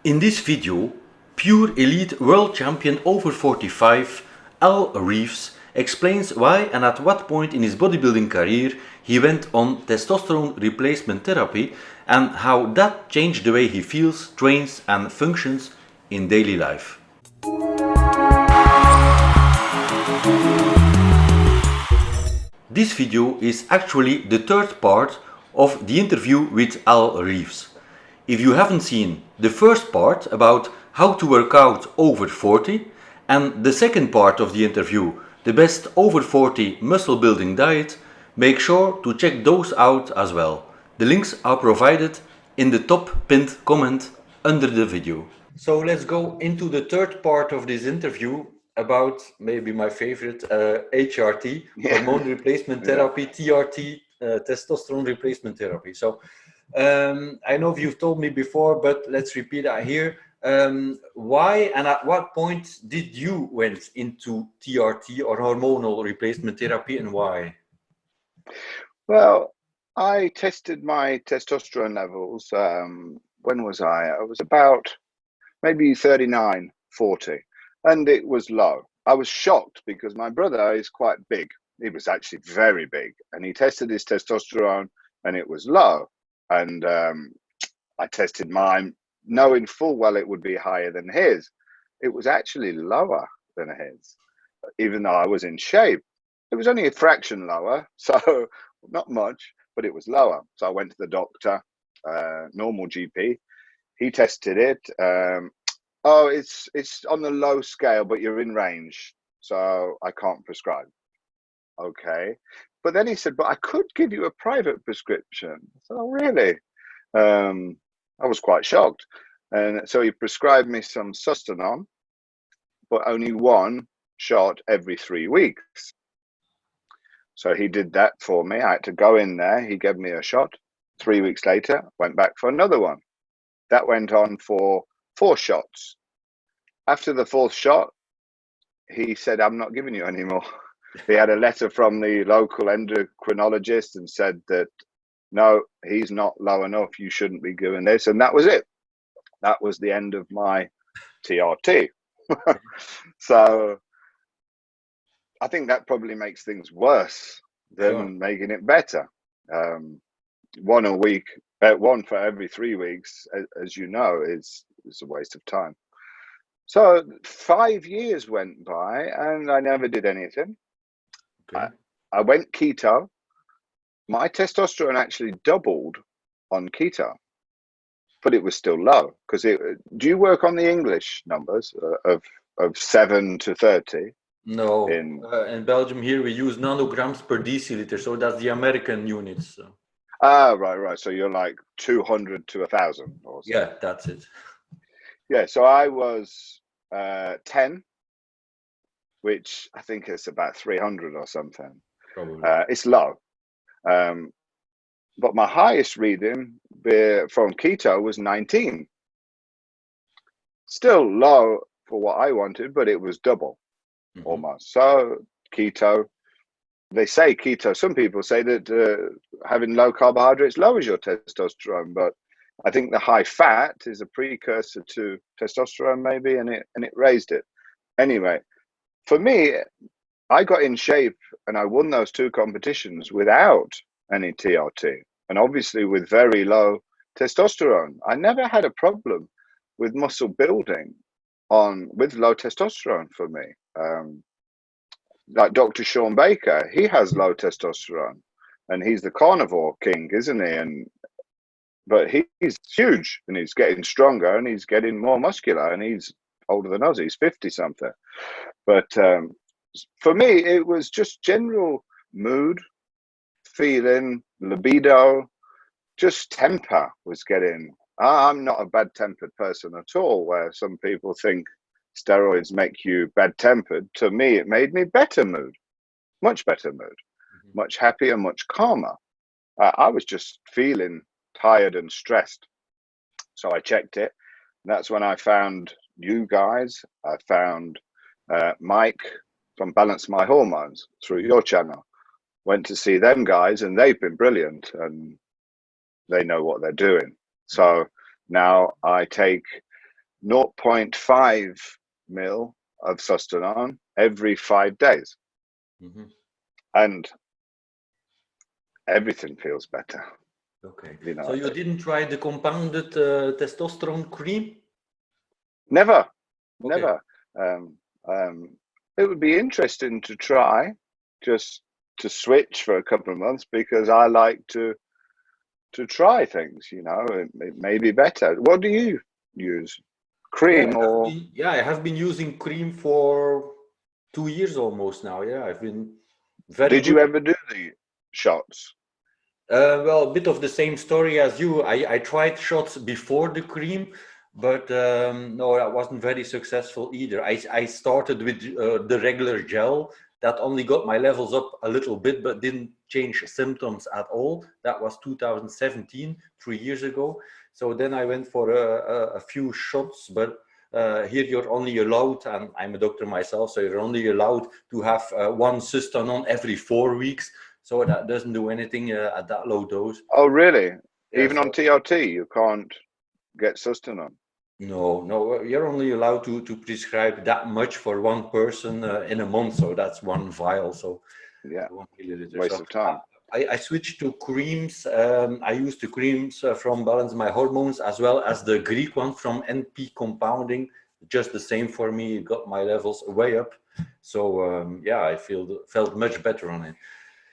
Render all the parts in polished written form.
In this video, pure elite world champion over 45, Al Reeves, explains why and at what point in his bodybuilding career he went on testosterone replacement therapy and how that changed the way he feels, trains and functions in daily life. This video is actually the third part of the interview with Al Reeves. If you haven't seen the first part about how to work out over 40 and the second part of the interview, the best over 40 muscle building diet, make sure to check those out as well. The links are provided in the top pinned comment under the video. So let's go into the third part of this interview about maybe my favorite HRT, hormone replacement therapy, TRT, testosterone replacement therapy. So I know you've told me before, but let's repeat that here. Why and at what point did you went into TRT or hormonal replacement therapy and why? Well, I tested my testosterone levels. When was I? I was about maybe 39, 40, and it was low. I was shocked because my brother is quite big. He was actually very big, and he tested his testosterone and it was low. And I tested mine knowing full well it would be higher than his. It was actually lower than his, even though I was in shape. It was only a fraction lower, so not much, but it was lower. So I went to the doctor, normal GP. He tested it. Oh, it's on the low scale, but you're in range, so I can't prescribe. Okay. But then he said, but I could give you a private prescription. I said, oh, really? I was quite shocked. And so he prescribed me some Sustanon, but only one shot every 3 weeks. So he did that for me. I had to go in there. He gave me a shot. 3 weeks later, went back for another one. That went on for 4 shots. After the 4th shot, he said, I'm not giving you any more. He had a letter from the local endocrinologist and said that, no, he's not low enough. You shouldn't be doing this. And that was it. That was the end of my TRT. So I think that probably makes things worse than making it better. One a week, one for every 3 weeks, as you know, is a waste of time. So 5 years went by and I never did anything. Okay. I went keto. My testosterone actually doubled on keto, but it was still low. Because do you work on the English numbers of 7 to 30? No, in Belgium here we use nanograms per deciliter, so that's the American units. So. Ah, right. So you're like 200 to 1,000 or something. Yeah, that's it. Yeah, so I was 10, which I think is about 300 or something. Probably. It's low. But my highest reading from keto was 19. Still low for what I wanted, but it was double almost. So keto, they say keto. Some people say that having low carbohydrates lowers your testosterone, but I think the high fat is a precursor to testosterone maybe, and it raised it. Anyway, for me, I got in shape and I won those 2 competitions without any TRT, and obviously with very low testosterone. I never had a problem with muscle building with low testosterone for me. Like Dr. Sean Baker, he has low testosterone and he's the carnivore king, isn't he? But he's huge and he's getting stronger and he's getting more muscular and he's older than us. He's 50 something. But for me, it was just general mood, feeling, libido, just temper was getting. I'm not a bad-tempered person at all, where some people think steroids make you bad-tempered. To me, it made me better mood, much better mood, much happier, much calmer. I was just feeling tired and stressed. So I checked it. And that's when I found you guys. I found Mike from Balance My Hormones through your channel. Went to see them guys and they've been brilliant and they know what they're doing. So now I take 0.5 mil of testosterone every 5 days. And everything feels better. Okay. You know, So you didn't try the compounded testosterone cream? Never. Okay. It would be interesting to try, just to switch for a couple of months, because I like to try things. You know, it may be better. What do you use? Cream or? I have been using cream for 2 years almost now. Yeah, I've been very Did good. you ever do the shots? Well, a bit of the same story as you. I tried shots before the cream, but no, that wasn't very successful either. I started with the regular gel that only got my levels up a little bit, but didn't change symptoms at all. That was 2017, 3 years ago. So then I went for a few shots, but here you're only allowed, and I'm a doctor myself, so you're only allowed to have one cystanon every 4 weeks. So that doesn't do anything at that low dose. Oh, really? Yeah, Even on TRT, you can't get sustanon? No, you're only allowed to prescribe that much for one person in a month. So that's one vial. So Yeah, 1 milliliter. waste So of time. I switched to creams. I use the creams from Balance My Hormones, as well as the Greek one from NP Compounding. Just the same for me. It got my levels way up. So yeah, I felt much better on it.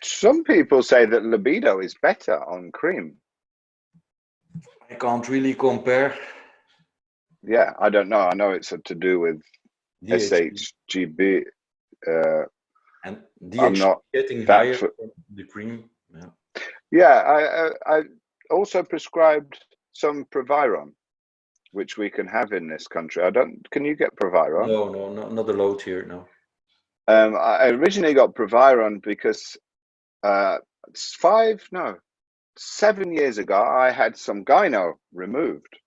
Some people say that libido is better on cream. I can't really compare. Yeah, I don't know. I know it's to do with DHT. SHGB. And I'm DHT not getting that. higher from the cream. Yeah. Yeah, I also prescribed some Proviron, which we can have in this country. I don't. Can you get Proviron? No, not allowed here. No. I originally got Proviron because 7 years ago I had some gyno removed.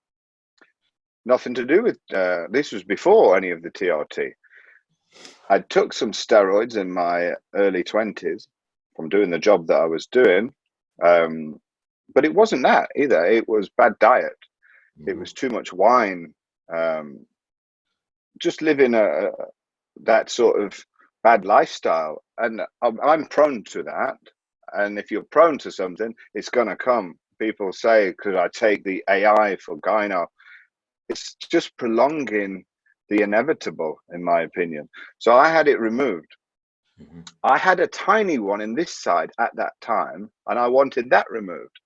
Nothing to do with this was before any of the TRT. I took some steroids in my early 20s from doing the job that I was doing, but it wasn't that either. It was bad diet. It was too much wine. Just living that sort of bad lifestyle, and I'm prone to that. And if you're prone to something, it's gonna come. People say, because I take the AI for gyno, it's just prolonging the inevitable, in my opinion. So I had it removed. I had a tiny one in this side at that time, and I wanted that removed.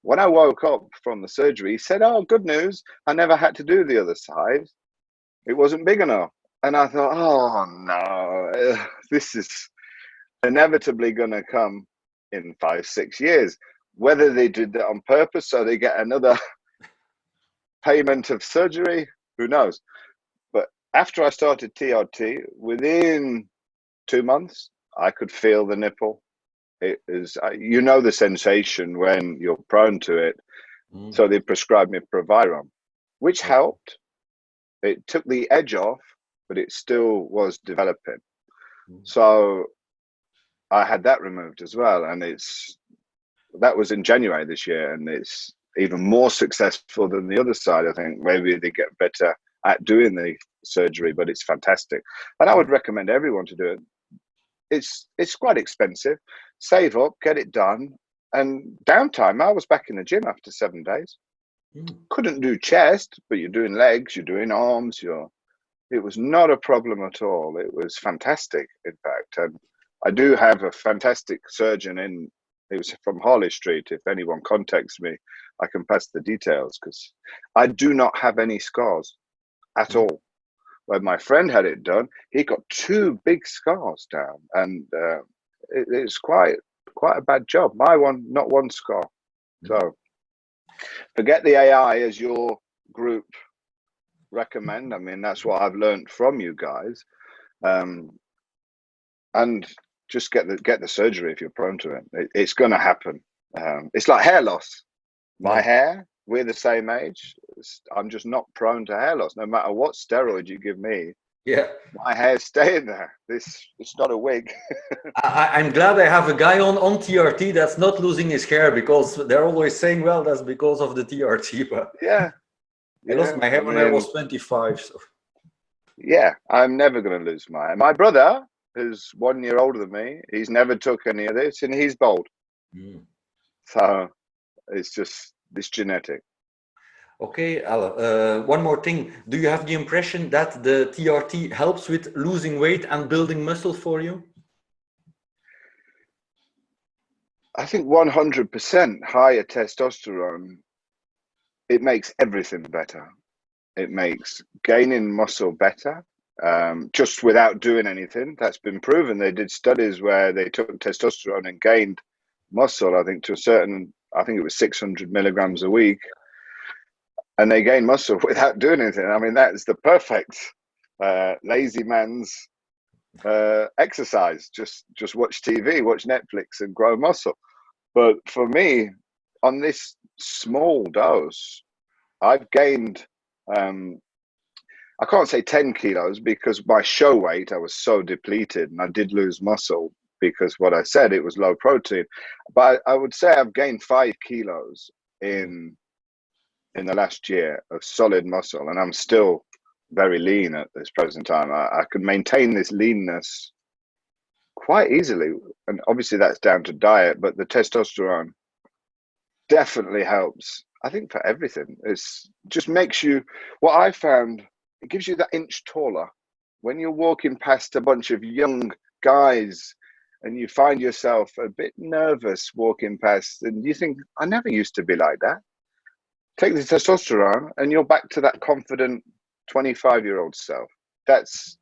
When I woke up from the surgery, he said, "Oh, good news. I never had to do the other side. It wasn't big enough." And I thought, oh no, this is inevitably going to come in 5-6 years. Whether they did that on purpose so they get another payment of surgery, who knows? But after I started TRT, within 2 months, I could feel the nipple. It is, you know, the sensation when you're prone to it. So they prescribed me Proviron, which helped. It took the edge off, but it still was developing. So I had that removed as well, and that was in January this year, and it's even more successful than the other side. I think maybe they get better at doing the surgery, but it's fantastic, and I would recommend everyone to do it. It's quite expensive. Save up, get it done, and downtime. I was back in the gym after 7 days. Couldn't do chest, but you're doing legs, you're doing arms, it was not a problem at all. It was fantastic, in fact. And I do have a fantastic surgeon it was from Harley Street. If anyone contacts me, I can pass the details, because I do not have any scars at all. When my friend had it done, he got 2 big scars down, and it's quite a bad job. My one, not one scar. So forget the AI as your group recommend. I mean, that's what I've learned from you guys. And just get the surgery if you're prone to it. It's going to happen. It's like hair loss. My hair, we're the same age. I'm just not prone to hair loss. No matter what steroid you give me, my hair's staying there. It's not a wig. I'm glad I have a guy on TRT that's not losing his hair, because they're always saying, well, that's because of the TRT. But Yeah, I lost Yeah, my hair I when I was mean, 25. So. yeah, I'm never going to lose my brother, who's 1 year older than me. He's never took any of this, and he's bald. Mm. So it's genetic. Okay, Al, one more thing. Do you have the impression that the TRT helps with losing weight and building muscle for you? I think 100% higher testosterone, it makes everything better. It makes gaining muscle better, just without doing anything. That's been proven. They did studies where they took testosterone and gained muscle, I think, to a certain, I think it was 600 milligrams a week, and they gained muscle without doing anything. I mean, that's the perfect lazy man's exercise. Just watch TV, watch Netflix, and grow muscle. But for me, on this small dose, I've gained, I can't say 10 kilos because my show weight, I was so depleted, and I did lose muscle because what I said, it was low protein. But I would say I've gained 5 kilos in the last year of solid muscle, and I'm still very lean at this present time. I can maintain this leanness quite easily, and obviously that's down to diet, but the testosterone definitely helps. I think for everything. It's just makes you, what I found, it gives you that inch taller when you're walking past a bunch of young guys and you find yourself a bit nervous walking past, and you think, I never used to be like that. Take the testosterone and you're back to that confident 25-year-old self. That's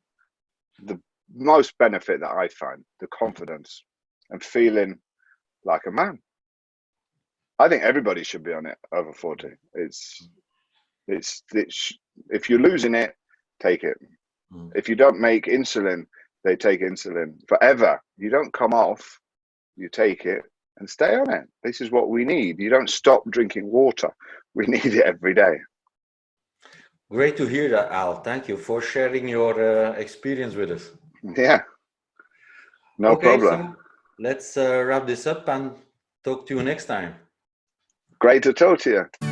the most benefit that I find, the confidence and feeling like a man. I think everybody should be on it over 40. It's if you're losing it, take it. Mm. If you don't make insulin, they take insulin forever. You don't come off, you take it and stay on it. This is what we need. You don't stop drinking water. We need it every day. Great to hear that, Al. Thank you for sharing your experience with us. Yeah, no Okay, problem. so let's wrap this up and talk to you next time. Great to talk to you.